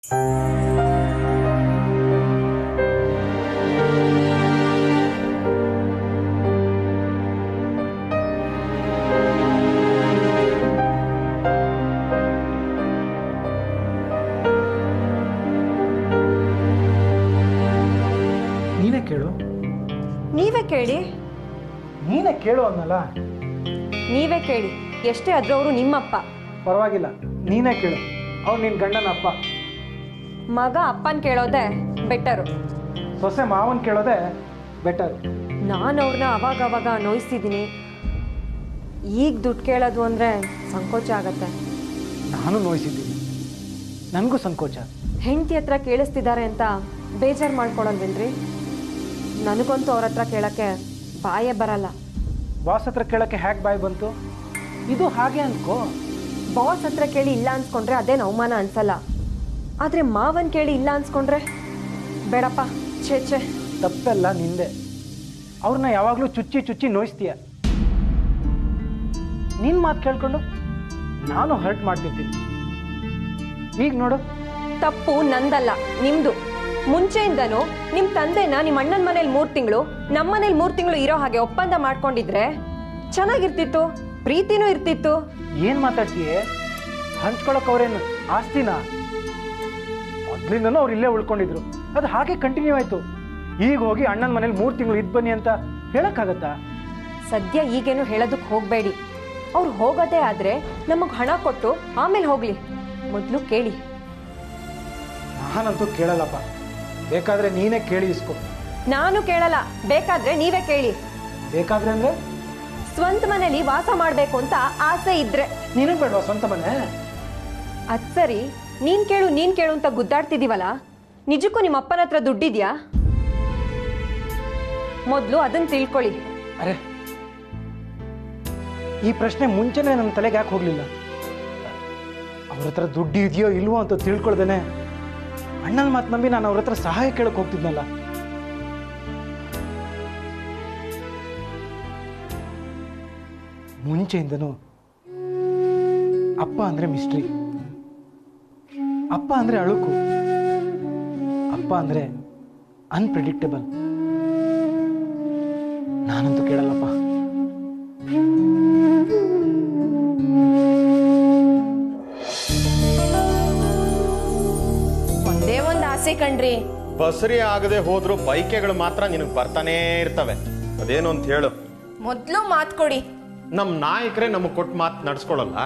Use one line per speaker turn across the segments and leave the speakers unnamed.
ನೀನೇ ಕೇಳು.
ನೀವೇ ಕೇಳಿ.
ನೀನೇ ಕೇಳು ಅನ್ನಲ್ಲ.
ನೀವೇ ಕೇಳಿ. ಎಷ್ಟೇ ಆದ್ರೂ ಅವರು ನಿಮ್ಮಪ್ಪ.
ಪರವಾಗಿಲ್ಲ, ನೀನೇ ಕೇಳು. ಅವ್ರು ನಿನ್ನ ಗಂಡನ ಅಪ್ಪ.
ಮಗ ಅಪ್ಪನ ಕೇಳೋದೆ ಬೆಟರು.
ಸೊಸೆ ಮಾವನ್ ಕೇಳೋದೆ ಬೆಟರು.
ನಾನು ಅವ್ರನ್ನ ಅವಾಗವಾಗ ನೋಯಿಸ್ತಿದ್ದೀನಿ. ಈಗ ದುಡ್ಡು ಕೇಳೋದು ಅಂದರೆ ಸಂಕೋಚ ಆಗತ್ತೆ.
ನಾನು ನೋಯಿಸಿದ್ದೀನಿ, ನನಗೂ ಸಂಕೋಚ.
ಹೆಂಡತಿ ಹತ್ರ ಕೇಳಿಸ್ತಿದ್ದಾರೆ ಅಂತ ಬೇಜಾರು ಮಾಡ್ಕೊಳಲ್ವೇನ್ರಿ? ನನಗಂತೂ ಅವ್ರ ಹತ್ರ ಕೇಳೋಕ್ಕೆ ಬಾಯೇ ಬರಲ್ಲ.
ಬಾಸ್ ಹತ್ರ ಕೇಳೋಕ್ಕೆ ಹ್ಯಾಕ್ ಬಾಯ್ ಬಂತು? ಇದು ಹಾಗೆ ಅನ್ಕೋ.
ಬಾಸ್ ಹತ್ರ ಕೇಳಿ ಇಲ್ಲ ಅನ್ಸ್ಕೊಂಡ್ರೆ ಅದೇನು ಅವಮಾನ ಅನ್ಸಲ್ಲ. ಆದರೆ ಮಾವನ್ ಕೇಳಿ ಇಲ್ಲ ಅನ್ಸ್ಕೊಂಡ್ರೆ ಬೇಡಪ್ಪ, ಛೇ ಛೇ.
ತಪ್ಪೆಲ್ಲ ನಿಂದೆ. ಅವ್ರನ್ನ ಯಾವಾಗಲೂ ಚುಚ್ಚಿ ಚುಚ್ಚಿ ನೋಯಿಸ್ತೀಯ. ನಿನ್ನ ಮಾತು ಕೇಳ್ಕೊಂಡು ನಾನು ಹರ್ಟ್ ಮಾಡ್ತಿರ್ತೀನಿ. ಈಗ ನೋಡು.
ತಪ್ಪು ನಂದಲ್ಲ, ನಿಮ್ದು. ಮುಂಚೆಯಿಂದನೂ ನಿಮ್ಮ ತಂದೆನ ನಿಮ್ಮ ಅಣ್ಣನ ಮನೇಲಿ 3 ತಿಂಗಳು, ನಮ್ಮ ಮನೇಲಿ 3 ತಿಂಗಳು ಇರೋ ಹಾಗೆ ಒಪ್ಪಂದ ಮಾಡ್ಕೊಂಡಿದ್ರೆ ಚೆನ್ನಾಗಿರ್ತಿತ್ತು, ಪ್ರೀತಿನೂ ಇರ್ತಿತ್ತು.
ಏನ್ ಮಾತಾಡ್ತೀಯೇ? ಹಂಚ್ಕೊಳಕ್ ಅವ್ರೇನು ಆಸ್ತಿನ? ಮೊದ್ಲಿಂದನೂ ಅವ್ರು ಇಲ್ಲೇ ಉಳ್ಕೊಂಡಿದ್ರು, ಅದು ಹಾಗೆ ಕಂಟಿನ್ಯೂ ಆಯ್ತು. ಈಗ ಹೋಗಿ ಅಣ್ಣನ ಮನೇಲಿ 3 ತಿಂಗಳು ಇದ್ ಬನ್ನಿ ಅಂತ ಹೇಳಕ್ಕಾಗತ್ತಾ?
ಸದ್ಯ ಈಗೇನು ಹೇಳೋದಕ್ಕೆ ಹೋಗಬೇಡಿ. ಅವ್ರು ಹೋಗೋದೇ ಆದ್ರೆ ನಮಗೆ ಹಣ ಕೊಟ್ಟು ಆಮೇಲೆ ಹೋಗ್ಲಿ. ಮೊದಲು ಕೇಳಿ.
ನಾನಂತೂ ಕೇಳಲ್ಲಪ್ಪ. ಬೇಕಾದ್ರೆ ನೀನೇ ಕೇಳಿ ಇಸ್ಕೊ.
ನಾನು ಕೇಳಲ್ಲ, ಬೇಕಾದ್ರೆ ನೀವೇ ಕೇಳಿ.
ಬೇಕಾದ್ರೆ ಅಂದ್ರೆ
ಸ್ವಂತ ಮನೇಲಿ ವಾಸ ಮಾಡ್ಬೇಕು ಅಂತ ಆಸೆ ಇದ್ರೆ.
ನೀನೇ ಬೇಡವಾ ಸ್ವಂತ ಮನೆ?
ಅದ್ ಸರಿ, ನೀನ್ ಕೇಳು ಅಂತ ಗುದ್ದಾಡ್ತಿದೀವಲ್ಲ, ನಿಜಕ್ಕೂ ನಿಮ್ಮ ಅಪ್ಪನ ಹತ್ರ ದುಡ್ಡಿದ್ಯಾ? ಮೊದ್ಲು ಅದನ್ನ ತಿಳ್ಕೊಳ್ಳಿ.
ಅರೆ, ಈ ಪ್ರಶ್ನೆ ಮುಂಚೆನೆ ನನ್ನ ತಲೆಗೆ ಯಾಕೆ ಹೋಗ್ಲಿಲ್ಲ? ಅವ್ರ ಹತ್ರ ದುಡ್ಡು ಇದೆಯೋ ಇಲ್ವೋ ಅಂತ ತಿಳ್ಕೊಳ್ದೇನೆ ಅಣ್ಣನ ಮಾತು ನಂಬಿ ನಾನು ಅವ್ರ ಹತ್ರ ಸಹಾಯ ಕೇಳಕ್ ಹೋಗ್ತಿದ್ನಲ್ಲ. ಮುಂಚೆಯಿಂದನೂ ಅಪ್ಪ ಅಂದ್ರೆ ಮಿಸ್ಟ್ರಿ, ಅಪ್ಪ ಅಂದ್ರೆ ಅಳುಕು, ಅಪ್ಪ ಅಂದ್ರೆ ಅನ್ಪ್ರೆಡಿಕ್ಟಬಲ್. ನಾನಂತೂ ಕೇಳಲ್ಲಪ್ಪ.
ಒಂದೇ ಒಂದು ಆಸೆ ಕಣ್ರಿ.
ಬಸರಿ ಆಗದೆ ಹೋದ್ರು ಬೈಕೆಗಳು ಮಾತ್ರ ನಿನಗೆ ಬರ್ತಾನೇ ಇರ್ತವೆ. ಅದೇನು ಅಂತ ಹೇಳು.
ಮೊದ್ಲು ಮಾತ್ ಕೊಡಿ.
ನಮ್ ನಾಯಕರೇ ನಮಗ್ ಕೊಟ್ಟು ಮಾತು ನಡ್ಸ್ಕೊಳಲ್ಲ,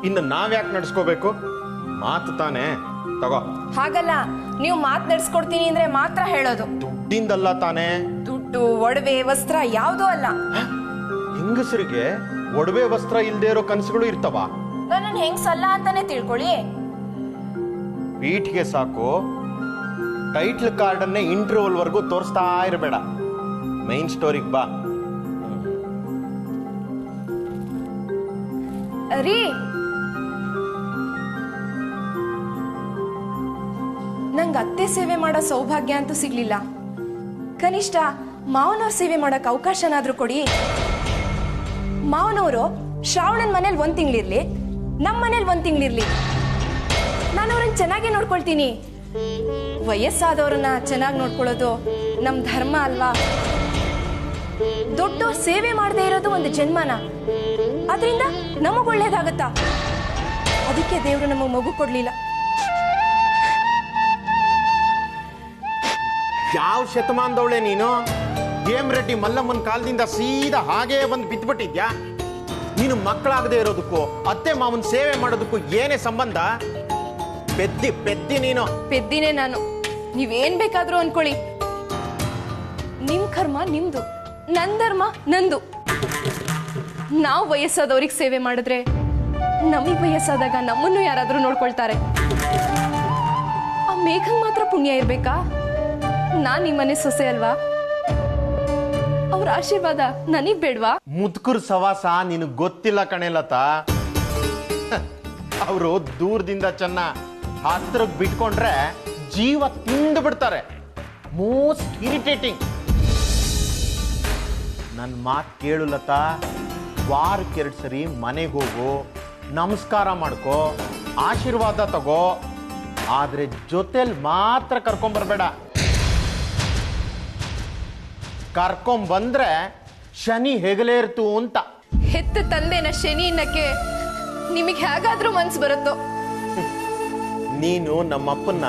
ಇನ್ನು ನಾವ್ಯಾಕೆ ನಡ್ಸ್ಕೋಬೇಕು? ಮಾತು ತಾನೇ, ತಗೋ.
ಹಾಗಲ್ಲ, ನೀವು ಮಾತ್ ನಡ್ಸ್ಕೊಡ್ತೀನಿ ಅಂದ್ರೆ ಮಾತ್ರ ಹೇಳೋದು.
ದುಡ್ಡಿಂದಲ್ಲ ತಾನೇ.
ದುಡ್ಡು, ಒಡವೆ, ವಸ್ತ್ರ ಯಾವುದೂ ಅಲ್ಲ.
ಹೆಂಗಸರಿಗೆ ಒಡವೆ ವಸ್ತ್ರ ಇಲ್ದೇ ಇರೋ ಕನಸುಗಳು ಇರ್ತವ?
ನನ್ನ ಹೆಂಗ್ಸಲ್ಲ ಅಂತಾನೆ ತಿಳ್ಕೊಳ್ಳಿ.
ಪೀಠಿಗೆ ಸಾಕು, ಟೈಟ್ಲ್ ಕಾರ್ಡ್ ಅನ್ನೇ ಇಂಟರ್ವಲ್ ವರ್ಗೂ ತೋರಿಸ್ತಾ ಇರಬೇಡ. ಮೈನ್ ಸ್ಟೋರಿಗೆ ಬಾ.
ರೀ, ನಂಗೆ ಅತ್ತೆ ಸೇವೆ ಮಾಡೋ ಸೌಭಾಗ್ಯ ಅಂತೂ ಸಿಗ್ಲಿಲ್ಲ. ಕನಿಷ್ಠ ಮಾವನವ್ರ ಸೇವೆ ಮಾಡಕ್ ಅವಕಾಶನಾದ್ರೂ ಕೊಡಿ. ಮಾವನವರು ಶ್ರಾವಣನ್ ಮನೇಲಿ 1 ತಿಂಗಳಿರ್ಲಿ, ನಮ್ಮ ಮನೇಲಿ 1 ತಿಂಗಳಿರ್ಲಿ. ನಾನು ಅವ್ರನ್ನ ಚೆನ್ನಾಗಿ ನೋಡ್ಕೊಳ್ತೀನಿ. ವಯಸ್ಸಾದವ್ರನ್ನ ಚೆನ್ನಾಗಿ ನೋಡ್ಕೊಳ್ಳೋದು ನಮ್ ಧರ್ಮ ಅಲ್ವಾ? ದೊಡ್ಡವ್ರ ಸೇವೆ ಮಾಡದೇ ಇರೋದು ಒಂದು ಜನ್ಮನ. ಅದರಿಂದ ನಮಗ್ ಒಳ್ಳೇದಾಗತ್ತಾ? ಅದಕ್ಕೆ ದೇವ್ರು ನಮಗ್ ಮಗು ಕೊಡ್ಲಿಲ್ಲ.
ಯಾವ ಶತಮಾನದವಳೆ ನೀನು? ಗೇಮ್ ರೆಡ್ಡಿ ಮಲ್ಲಮ್ಮನ ಕಾಲದಿಂದ ಸೀದಾ ಹಾಗೇ ಬಂದು ಬಿದ್ದ್ಬಿಟ್ಟಿದ್ಯಾ? ನೀನು ಮಕ್ಕಳಾಗದೆ ಇರೋದಕ್ಕೂ ಅತ್ತೆ ಮಾವನ್ ಸೇವೆ ಮಾಡೋದಕ್ಕೂ ಏನೇ ಸಂಬಂಧ? ಪೆದ್ದಿ ನೀನು.
ಪೆದ್ದಿನೇ ನಾನು. ನೀವೇನ್ ಬೇಕಾದ್ರೂ ಅನ್ಕೊಳ್ಳಿ. ನಿಮ್ ಕರ್ಮ ನಿಮ್ದು, ನನ್ ಧರ್ಮ ನಂದು. ನಾವು ವಯಸ್ಸಾದವ್ರಿಗೆ ಸೇವೆ ಮಾಡಿದ್ರೆ ನಮಗ್ ವಯಸ್ಸಾದಾಗ ನಮ್ಮನ್ನು ಯಾರಾದ್ರೂ ನೋಡ್ಕೊಳ್ತಾರೆ. ಆ ಮೇಘಂಗ್ ಮಾತ್ರ ಪುಣ್ಯ ಇರ್ಬೇಕಾ? ನಾನ್ ನಿಮ್ಮನೆ ಸೊಸೆ ಅಲ್ವಾ? ಅವ್ರ ಆಶೀರ್ವಾದ ನನಗ್ ಬೇಡ್ವಾ?
ಮುದ್ಕುರ್ ಸವಾಸ ನಿನಗ್ ಗೊತ್ತಿಲ್ಲ ಕಣೆಲತಾ. ಅವರು ದೂರದಿಂದ ಚೆನ್ನ ಹತ್ರಕ್ಕೆ ಬಿಟ್ಕೊಂಡ್ರೆ ಜೀವ ತಿಂದು ಬಿಡ್ತಾರೆ. Most irritating. ನನ್ನ ಮಾತು ಕೇಳು ಲತಾ. ವಾರಕ್ಕೆ 2 ಸರಿ ಮನೆಗೆ ಹೋಗು, ನಮಸ್ಕಾರ ಮಾಡ್ಕೋ, ಆಶೀರ್ವಾದ ತಗೋ. ಆದ್ರೆ ಜೊತೆಲಿ ಮಾತ್ರ ಕರ್ಕೊಂಬರ್ಬೇಡ. ಕರ್ಕೊಂಬಂದ್ರೆ ಶನಿ ಹೆಗಲೇರ್ತು ಅಂತ.
ಹೆತ್ತ ತಂದೆನ ಶನಿ ಅನ್ನಕ್ಕೆ ನಿಮಗೆ ಹೇಗಾದ್ರೂ ಮನ್ಸು ಬರುತ್ತೋ?
ನೀನು ನಮ್ಮಪ್ಪನ್ನ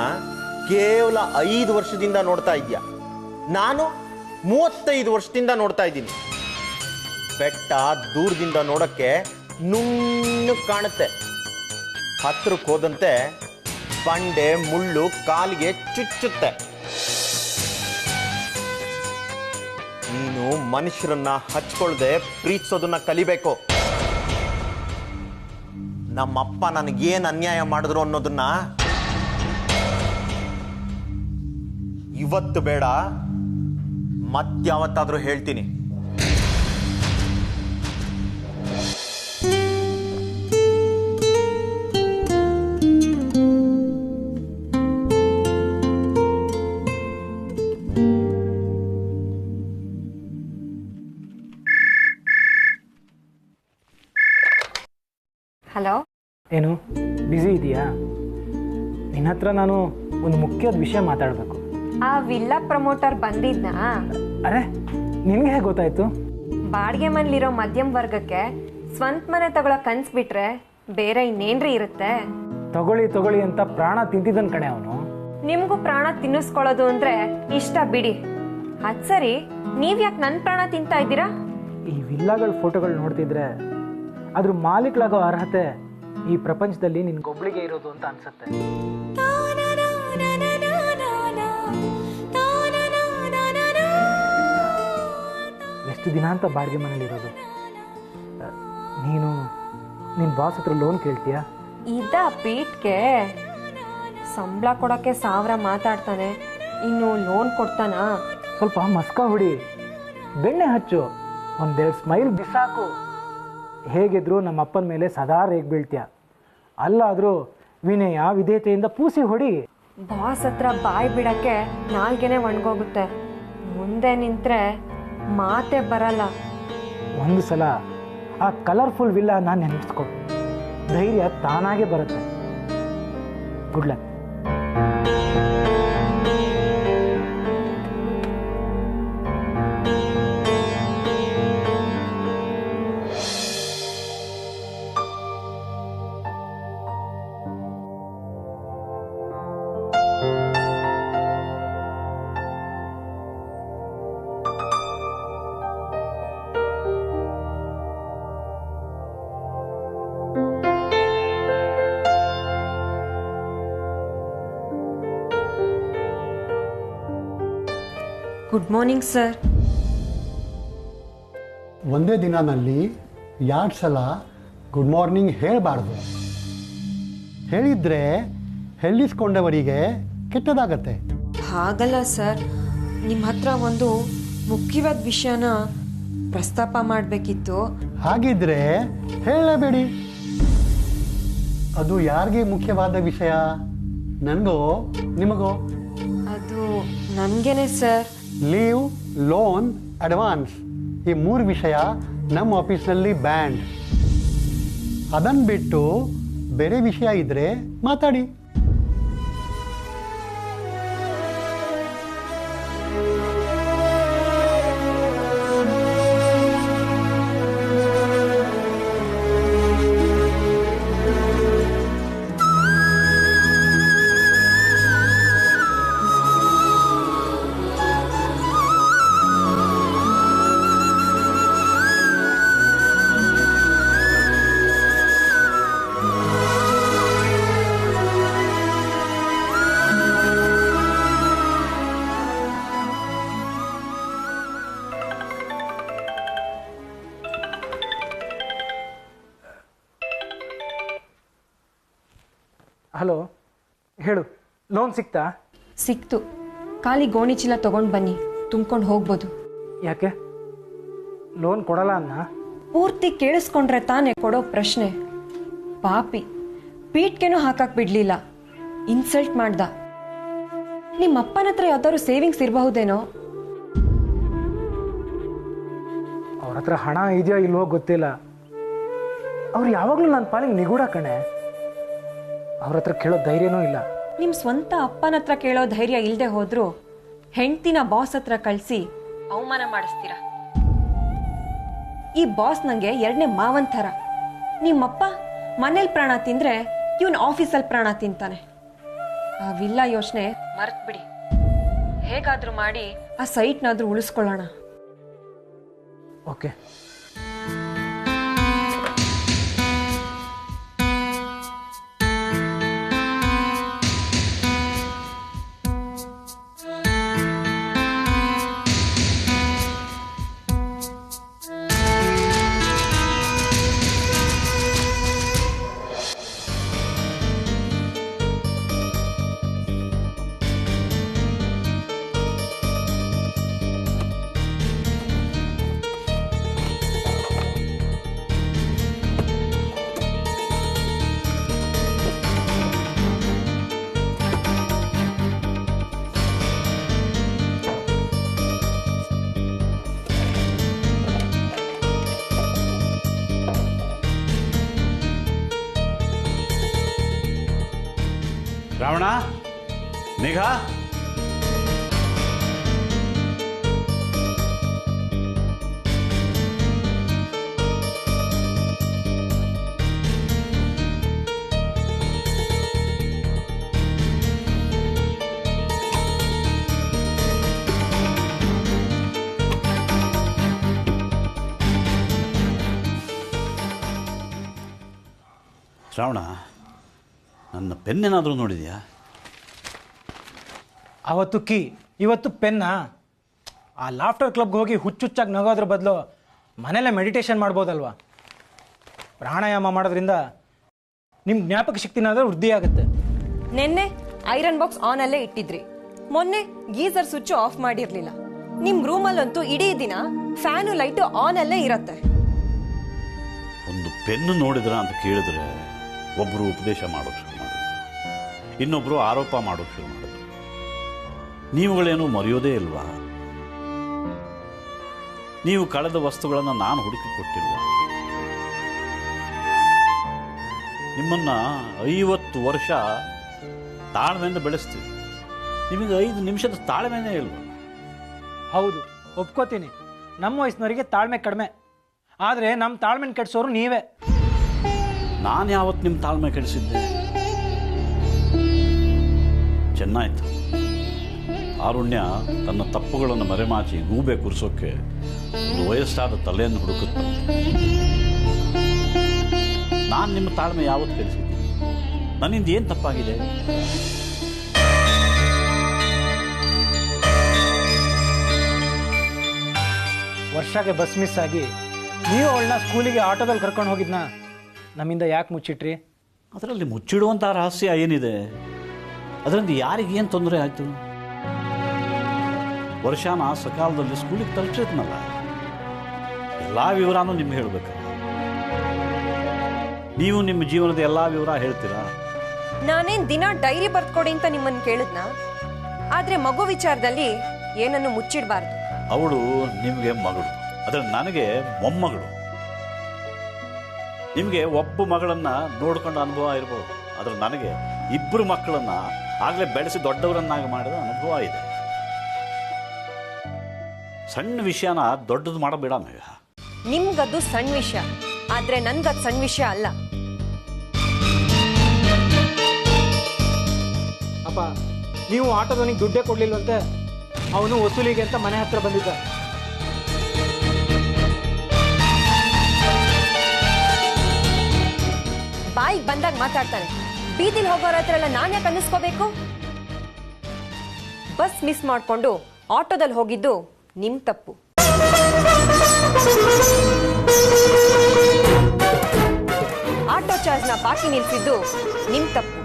ಕೇವಲ 5 ವರ್ಷದಿಂದ ನೋಡ್ತಾ ಇದ್ಯಾ, ನಾನು 35 ವರ್ಷದಿಂದ ನೋಡ್ತಾ ಇದ್ದೀನಿ. ಬೆಟ್ಟ ದೂರದಿಂದ ನೋಡಕ್ಕೆ ನುಣ್ಣು ಕಾಣುತ್ತೆ, ಹತ್ರಕ್ಕೆ ಹೋದಂತೆ ಬಂಡೆ ಮುಳ್ಳು ಕಾಲಿಗೆ ಚುಚ್ಚುತ್ತೆ. ನೀನು ಮನುಷ್ಯರನ್ನ ಹಚ್ಕೊಳ್ದೆ ಪ್ರೀತಿಸೋದನ್ನ ಕಲಿಬೇಕು. ನಮ್ಮಪ್ಪ ನನಗೇನು ಅನ್ಯಾಯ ಮಾಡಿದ್ರು ಅನ್ನೋದನ್ನ ಇವತ್ತು ಬೇಡ, ಮತ್ಯಾವತ್ತಾದ್ರೂ ಹೇಳ್ತೀನಿ.
ಹಲೋ.
ಏನು ಬ್ಯುಸಿ ಇದೆಯಾ? ನಿನ್ನ ಹತ್ರ ನಾನು ಒಂದು ಮುಖ್ಯವಾದ ವಿಷಯ ಮಾತಾಡಬೇಕು.
ಆ ವಿಲ್ಲಾ ಪ್ರಮೋಟರ್ ಬಂದಿದ್ನಾ?
ಅರೆ, ನಿನಗೆ ಹೇಗೆ ಗೊತ್ತಾಯ್ತು?
ಬಾಡಿಗೆ ಮನೇಲಿರೋ ಮಧ್ಯಮ ವರ್ಗಕ್ಕೆ ಸ್ವಂತ ಮನೆ ತಗೊಳ್ಳೋ ಕನ್ಸ್ ಬಿಟ್ರೆ ಬೇರೆ ಇನ್ನೇನ್ರಿ ಇರುತ್ತೆ?
ತಗೊಳ್ಳಿ ಅಂತ ಪ್ರಾಣ ತಿಂತಿದ್ದನ್ ಕಣೆ ಅವನು.
ನಿಮ್ಗೂ ಪ್ರಾಣ ತಿನ್ನಿಸ್ಕೊಳ್ಳೋದು ಅಂದ್ರೆ ಇಷ್ಟ ಬಿಡಿ. ಅದ್ ಸರಿ, ನೀವ್ ಯಾಕೆ ನನ್ ಪ್ರಾಣ ತಿಂತಾ ಇದ್ದೀರಾ?
ಈ ವಿಲ್ಲಾಗಳ ಫೋಟೋಗಳು ನೋಡ್ತಿದ್ರೆ ಅದ್ರ ಮಾಲೀಕಳಾಗೋ ಅರ್ಹತೆ ಈ ಪ್ರಪಂಚದಲ್ಲಿ ನಿನ್ಗೊಬ್ಳಿಗೆ ಇರೋದು ಅಂತ ಅನ್ಸುತ್ತೆ. ಎಷ್ಟು ದಿನ ಅಂತ ಬಾಡಿಗೆ ಮನೇಲಿ ಇರೋದು? ನೀನು ನಿನ್ ಬಾಸ್ ಹತ್ರ ಲೋನ್ ಕೇಳ್ತೀಯಾ?
ಇದ ಪೀಟ್ಗೆ ಸಂಬಳ ಕೊಡಕ್ಕೆ 1000 ಮಾತಾಡ್ತಾನೆ, ಇನ್ನು ಲೋನ್ ಕೊಡ್ತಾನ?
ಸ್ವಲ್ಪ ಮಸ್ಕ ಹೊಡಿ, ಬೆಣ್ಣೆ ಹಚ್ಚು, ಒಂದೆರಡು ಸ್ಮೈಲ್ ಬಿಸಾಕು. ಹೇಗಿದ್ರು ನಮ್ಮ ಅಪ್ಪನ ಮೇಲೆ ಸದಾ ರೇಗ್ ಬೀಳ್ತೀಯ. ಅಲ್ಲಾದ್ರೂ ವಿನಯ ವಿಧೇಯತೆಯಿಂದ ಪೂಸಿ ಹೊಡಿ.
ಬಾಸ್ ಹತ್ರ ಬಾಯ್ ಬಿಡಕ್ಕೆ ನಾಲ್ಗೆನೆ ಒಣಗೋಗುತ್ತೆ, ಮುಂದೆ ನಿಂತ್ರೆ ಮಾತೆ ಬರಲ್ಲ.
ಒಂದು ಸಲ ಆ ಕಲರ್ಫುಲ್ ವಿಲ್ಲ ನಾನು ನೆನಪಿಸ್ಕೊ, ಧೈರ್ಯ ತಾನಾಗೆ ಬರುತ್ತೆ. Good luck.
Good morning sir.
ಒಂದೇ ದಿನದಲ್ಲಿ 2 ಸಲ ಗುಡ್ ಮಾರ್ನಿಂಗ್ ಹೇಳಬಾರ್ದು. ಹೇಳಿದ್ರೆ ಹೇಳಿಸ್ಕೊಂಡವರಿಗೆ ಕೆಟ್ಟದಾಗತ್ತೆ.
ಹಾಗಲ್ಲ ಸರ್, ನಿಮ್ಮ ಹತ್ರ ಒಂದು ಮುಖ್ಯವಾದ ವಿಷಯನ ಪ್ರಸ್ತಾಪ ಮಾಡಬೇಕಿತ್ತು.
ಹಾಗಿದ್ರೆ ಹೇಳಬೇಡಿ. ಅದು ಯಾರಿಗೆ ಮುಖ್ಯವಾದ ವಿಷಯ? ನನಗೋ ನಿಮಗೋ?
ಅದು ನನಗೇನೆ ಸರ್.
ಲೀವ್, ಲೋನ್, ಅಡ್ವಾನ್ಸ್, ಈ 3 ವಿಷಯ ನಮ್ಮ ಆಫೀಸ್ನಲ್ಲಿ ಬ್ಯಾಂಡ್. ಅದನ್ನು ಬಿಟ್ಟು ಬೇರೆ ವಿಷಯ ಇದ್ರೆ ಮಾತಾಡಿ.
ಹಲೋ, ಹೇಳು, ಲೋನ್ ಸಿಕ್ತಾ?
ಸಿಕ್ತು. ಖಾಲಿ ಗೋಣಿ ಚೀಲ ತಗೊಂಡು ಬನ್ನಿ, ತುಂಬ್ಕೊಂಡು ಹೋಗ್ಬೋದು.
ಯಾಕೆ ಲೋನ್ ಕೊಡಲ್ಲ ಅನ್ನ?
ಪೂರ್ತಿ ಕೇಳಿಸ್ಕೊಂಡ್ರೆ ತಾನೇ ಕೊಡೋ ಪ್ರಶ್ನೆ. ಪಾಪಿ ಪೀಟ್ಗೆನೂ ಹಾಕಕ್ ಬಿಡ್ಲಿಲ್ಲ, ಇನ್ಸಲ್ಟ್ ಮಾಡ್ದ. ನಿಮ್ಮ ಅಪ್ಪನ ಹತ್ರ ಯಾವ್ದಾದ್ರು ಸೇವಿಂಗ್ಸ್ ಇರಬಹುದೇನೋ?
ಅವ್ರ ಹತ್ರ ಹಣ ಇದೆಯೋ ಇಲ್ವೋ ಗೊತ್ತಿಲ್ಲ. ಅವ್ರು ಯಾವಾಗಲೂ ನನ್ನ ಪಾಲಿಗೆ ನಿಗೂಢ ಕಣೆ. ಅವ್ರ ಹತ್ರ ಕೇಳೋ ಧೈರ್ಯನೂ ಇಲ್ಲ.
ನಿಮ್ಮ ಸ್ವಂತ ಅಪ್ಪನ ಹತ್ರ ಕೇಳೋ ಧೈರ್ಯ ಇಲ್ಲದೆ ಹೋದ್ರು ಹೆಂಡ್ತಿನ ಬಾಸ್ ಹತ್ರ ಕಳಿಸಿ ಅವಮಾನ ಮಾಡಿಸ್ತೀರಾ. ಈ ಬಾಸ್ ನಂಗೆ ಎರಡನೇ ಮಾವನ್ ಥರ. ನಿಮ್ಮಪ್ಪ ಮನೇಲಿ ಪ್ರಾಣ ತಿಂದ್ರೆ ಇವನ್ ಆಫೀಸಲ್ಲಿ ಪ್ರಾಣ ತಿಂತಾನೆ. ಆ ವಿಲ್ಲ ಯೋಚನೆ ಮರ್ತ್ ಬಿಡಿ. ಹೇಗಾದ್ರೂ ಮಾಡಿ ಆ ಸೈಟ್ನಾದ್ರೂ ಉಳಿಸ್ಕೊಳ್ಳೋಣ.
ಓಕೆ.
ರಾವಣ, ಮೇಘಾ, ಶ್ರಾವಣ, ನನ್ನ ಪೆನ್ ಏನಾದರೂ ನೋಡಿದ್ಯಾ?
ಅವತ್ತು ಕೀ, ಇವತ್ತು ಪೆನ್ನ. ಆ ಲಾಫ್ಟರ್ ಕ್ಲಬ್ಗೆ ಹೋಗಿ ಹುಚ್ಚುಚ್ಚಾಗಿ ನಗೋದ್ರ ಬದಲು ಮನೇಲೆ ಮೆಡಿಟೇಷನ್ ಮಾಡ್ಬೋದಲ್ವಾ? ಪ್ರಾಣಾಯಾಮ ಮಾಡೋದ್ರಿಂದ ನಿಮ್ಮ ಜ್ಞಾಪಕ ಶಕ್ತಿನಾದ್ರೂ ವೃದ್ಧಿ ಆಗುತ್ತೆ.
ನಿನ್ನೆ ಐರನ್ ಬಾಕ್ಸ್ ಆನ್ ಅಲ್ಲೇ ಇಟ್ಟಿದ್ರಿ, ಮೊನ್ನೆ ಗೀಸರ್ ಸ್ವಿಚ್ ಆಫ್ ಮಾಡಿರ್ಲಿಲ್ಲ. ನಿಮ್ ರೂಮಲ್ಲಂತೂ ಇಡೀ ದಿನ ಫ್ಯಾನು ಲೈಟು ಆನ್ ಅಲ್ಲೇ ಇರತ್ತೆ.
ಒಂದು ಪೆನ್ನು ನೋಡಿದ್ರ ಅಂತ ಕೇಳಿದ್ರೆ ಒಬ್ಬರು ಉಪದೇಶ ಮಾಡೋಕೆ ಶುರು ಮಾಡಿದ್ರು, ಇನ್ನೊಬ್ಬರು ಆರೋಪ ಮಾಡೋಕೆ ಶುರು ಮಾಡಿದ್ರು. ನೀವುಗಳೇನು ಮರೆಯೋದೇ ಇಲ್ವಾ? ನೀವು ಕಳೆದ ವಸ್ತುಗಳನ್ನು ನಾನು ಹುಡುಕಿ ಕೊಟ್ಟಿಲ್ವಾ? ನಿಮ್ಮನ್ನ 50 ವರ್ಷ ತಾಳ್ಮೆಯಿಂದ ಬೆಳೆಸ್ತೀವಿ, ನಿಮಗೆ 5 ನಿಮಿಷದ ತಾಳ್ಮೆನೇ ಇಲ್ವಾ?
ಹೌದು, ಒಪ್ಕೋತೀನಿ. ನಮ್ಮ ವಯಸ್ಸಿನವರಿಗೆ ತಾಳ್ಮೆ ಕಡಿಮೆ. ಆದರೆ ನಮ್ಮ ತಾಳ್ಮೆನ ಕೆಡಿಸೋರು ನೀವೇ.
ನಾನು ಯಾವತ್ತು ನಿಮ್ಮ ತಾಳ್ಮೆ ಕೆಡಿಸಿದ್ದೆ? ಚೆನ್ನಾಯ್ತು. ಕಾರುಣ್ಯ ತನ್ನ ತಪ್ಪುಗಳನ್ನು ಮರೆಮಾಚಿ ಗೂಬೆ ಕುರಿಸೋಕೆ ಒಂದು ವಯಸ್ಸಾದ ತಲೆಯನ್ನು ಹುಡುಕುತ್ತೆ. ನಾನು ನಿಮ್ಮ ತಾಳ್ಮೆ ಯಾವತ್ತು ಕೆಡಿಸಿದ್ದೀನಿ? ನನ್ನಿಂದ ಏನು ತಪ್ಪಾಗಿದೆ?
ವರ್ಷಕ್ಕೆ ಬಸ್ ಮಿಸ್ ಆಗಿ ನೀವು ಅವಳನ್ನ ಸ್ಕೂಲಿಗೆ ಆಟೋದಲ್ಲಿ ಕರ್ಕೊಂಡು ಹೋಗಿದ್ನ ನಮ್ಮಿಂದ ಯಾಕೆ ಮುಚ್ಚಿಟ್ರಿ?
ಅದರಲ್ಲಿ ಮುಚ್ಚಿಡುವಂಥ ರಹಸ್ಯ ಏನಿದೆ? ಅದರಿಂದ ಯಾರಿಗೇನು ತೊಂದರೆ ಆಯಿತು? ವರ್ಷಾನ ಸಕಾಲದಲ್ಲಿ ಸ್ಕೂಲಿಗೆ ತಲುಪಿಸಿದ್ನಲ್ಲ, ಎಲ್ಲ ವಿವರನೂ ನಿಮ್ಗೆ ಹೇಳಬೇಕು. ನೀವು ನಿಮ್ಮ ಜೀವನದ ಎಲ್ಲ ವಿವರ ಹೇಳ್ತೀರಾ?
ನಾನೇನ್ ದಿನ ಡೈರಿ ಬರ್ದ್ಕೊಡಿ ಅಂತ ನಿಮ್ಮನ್ನು ಕೇಳಿದ್ನ? ಆದ್ರೆ ಮಗು ವಿಚಾರದಲ್ಲಿ ಏನನ್ನು ಮುಚ್ಚಿಡಬಾರ್ದು.
ಅವಳು ನಿಮಗೆ ಮಗಳು, ಆದರೆ ನನಗೆ ಮೊಮ್ಮಗಳು. ನಿಮಗೆ ಒಬ್ಬ ಮಗಳನ್ನ ನೋಡ್ಕೊಂಡ ಅನುಭವ ಇರ್ಬೋದು, ಆದರೆ ನನಗೆ 2 ಮಕ್ಕಳನ್ನ ಆಗಲೇ ಬೆಳೆಸಿ ದೊಡ್ಡವರನ್ನಾಗಿ ಮಾಡಿದ ಅನುಭವ ಇದೆ. ಸಣ್ಣ ವಿಷಯನ ದೊಡ್ಡದು ಮಾಡಬೇಡ ಮೇಘ.
ನಿಮ್ಗದು ಸಣ್ಣ ವಿಷಯ, ಆದ್ರೆ ನನ್ಗದು ಸಣ್ಣ ವಿಷಯ ಅಲ್ಲ.
ಅಪ್ಪ, ನೀವು ಆಟೋದವನಿಗೆ ದುಡ್ಡೇ ಕೊಡ್ಲಿಲ್ವಂತೆ. ಅವನು ವಸೂಲಿಗೆ ಅಂತ ಮನೆ ಹತ್ರ ಬಂದಿದ್ದ.
ಬಾಯಿಗೆ ಬಂದಾಗ ಮಾತಾಡ್ತಾನೆ. ಬೀದಿಲಿ ಹೋಗೋರ ಹತ್ರ ಎಲ್ಲ ನಾನು ಯಾಕೆ ಅನ್ನಿಸ್ಕೋಬೇಕು? ಬಸ್ ಮಿಸ್ ಮಾಡ್ಕೊಂಡು ಆಟೋದಲ್ಲಿ ಹೋಗಿದ್ದು ನಿಮ್ ತಪ್ಪು. ಆಟೋ ಚಾರ್ಜ್ನ ಬಾಕಿ ನಿಲ್ಸಿದ್ದು ನಿಮ್ ತಪ್ಪು.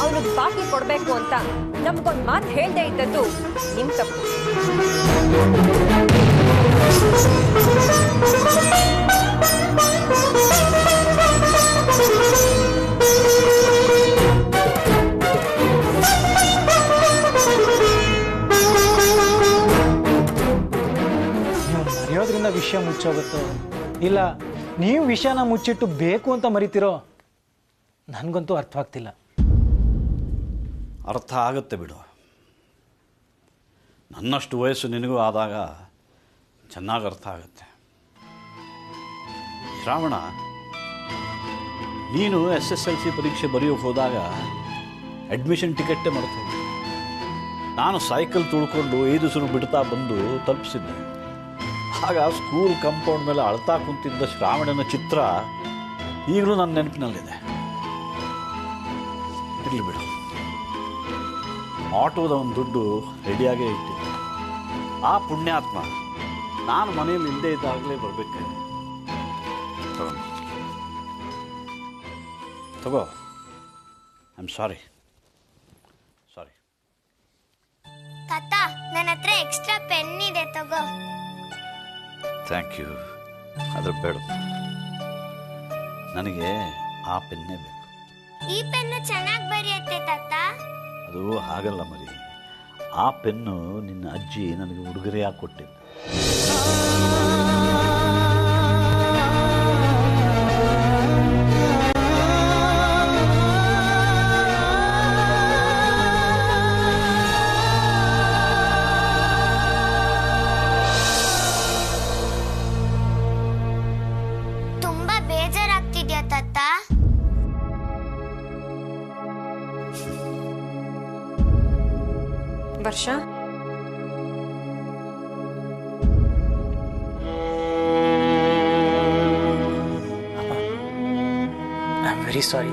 ಅವನಿಗೆ ಬಾಕಿ ಕೊಡ್ಬೇಕು ಅಂತ ನಮ್ಗೊಂದು ಮಾತು ಹೇಳ್ದೆ ಇದ್ದದ್ದು ನಿಮ್ ತಪ್ಪು.
ನೀವು ಮರೆಯೋದ್ರಿಂದ ವಿಷಯ ಮುಚ್ಚೋಗುತ್ತೋ ಇಲ್ಲ ನೀವು ವಿಷಯನ ಮುಚ್ಚಿಟ್ಟು ಬೇಕು ಅಂತ ಮರಿತಿರೋ ನನಗಂತೂ ಅರ್ಥವಾಗ್ತಿಲ್ಲ.
ಅರ್ಥ ಆಗುತ್ತೆ ಬಿಡು. ನನ್ನಷ್ಟು ವಯಸ್ಸು ನಿನಗೂ ಆದಾಗ ಚೆನ್ನಾಗಿ ಅರ್ಥ ಆಗುತ್ತೆ. ಶ್ರಾವಣ, ನೀನು SSLC ಪರೀಕ್ಷೆ ಬರೆಯೋಕೆ ಹೋದಾಗ ಅಡ್ಮಿಷನ್ ಟಿಕೆಟ್ಟೇ ಮಾಡ್ತೀನಿ. ನಾನು ಸೈಕಲ್ ತುಳ್ಕೊಂಡು 5 ಸುರು ಬಿಡ್ತಾ ಬಂದು ತಲುಪಿಸಿದ್ದೆ. ಆಗ ಸ್ಕೂಲ್ ಕಾಂಪೌಂಡ್ ಮೇಲೆ ಅಳ್ತಾ ಕುಂತಿದ್ದ ಶ್ರಾವಣನ ಚಿತ್ರ ಈಗಲೂ ನನ್ನ ನೆನಪಿನಲ್ಲಿದೆ. ಇರಲಿ ಬಿಡು, ಆಟೋದ ಒಂದು ದುಡ್ಡು ರೆಡಿಯಾಗೇ ಇಟ್ಟಿದ್ದೆ. ಆ ಪುಣ್ಯಾತ್ಮ ನಾನು ಮನೆಯಲ್ಲಿ ಇಲ್ಲದೆ ಇದ್ದಾಗಲೇ ಬರಬೇಕಾಗಿದೆ. ತಗೋ. I am sorry.
ತಾತ, ನನ್ನ ಹತ್ರ ಎಕ್ಸ್ಟ್ರಾ ಪೆನ್ ಇದೆ, ತಗೋ.
Thank you. ಅದ್ರ ಬೇಡ, ನನಗೆ ಆ ಪೆನ್ನೇ ಬೇಕು.
ಈ ಪೆನ್ನು ಚೆನ್ನಾಗಿ ಬರೆಯುತ್ತೆ ತಾತ.
ಅದು ಹಾಗಲ್ಲ ಮರಿ, ಆ ಪೆನ್ನು ನಿನ್ನ ಅಜ್ಜಿ ನನಗೆ ಉಡುಗೊರೆಯಾಗಿ ಕೊಟ್ಟಿದ್ದು.
ತುಂಬಾ ಬೇಜಾರಾಗ್ತಿದ್ಯಾ ತಾತ?
ವರ್ಷ,
ಐ ಆಮ್ ವೆರಿ ಸಾರಿ.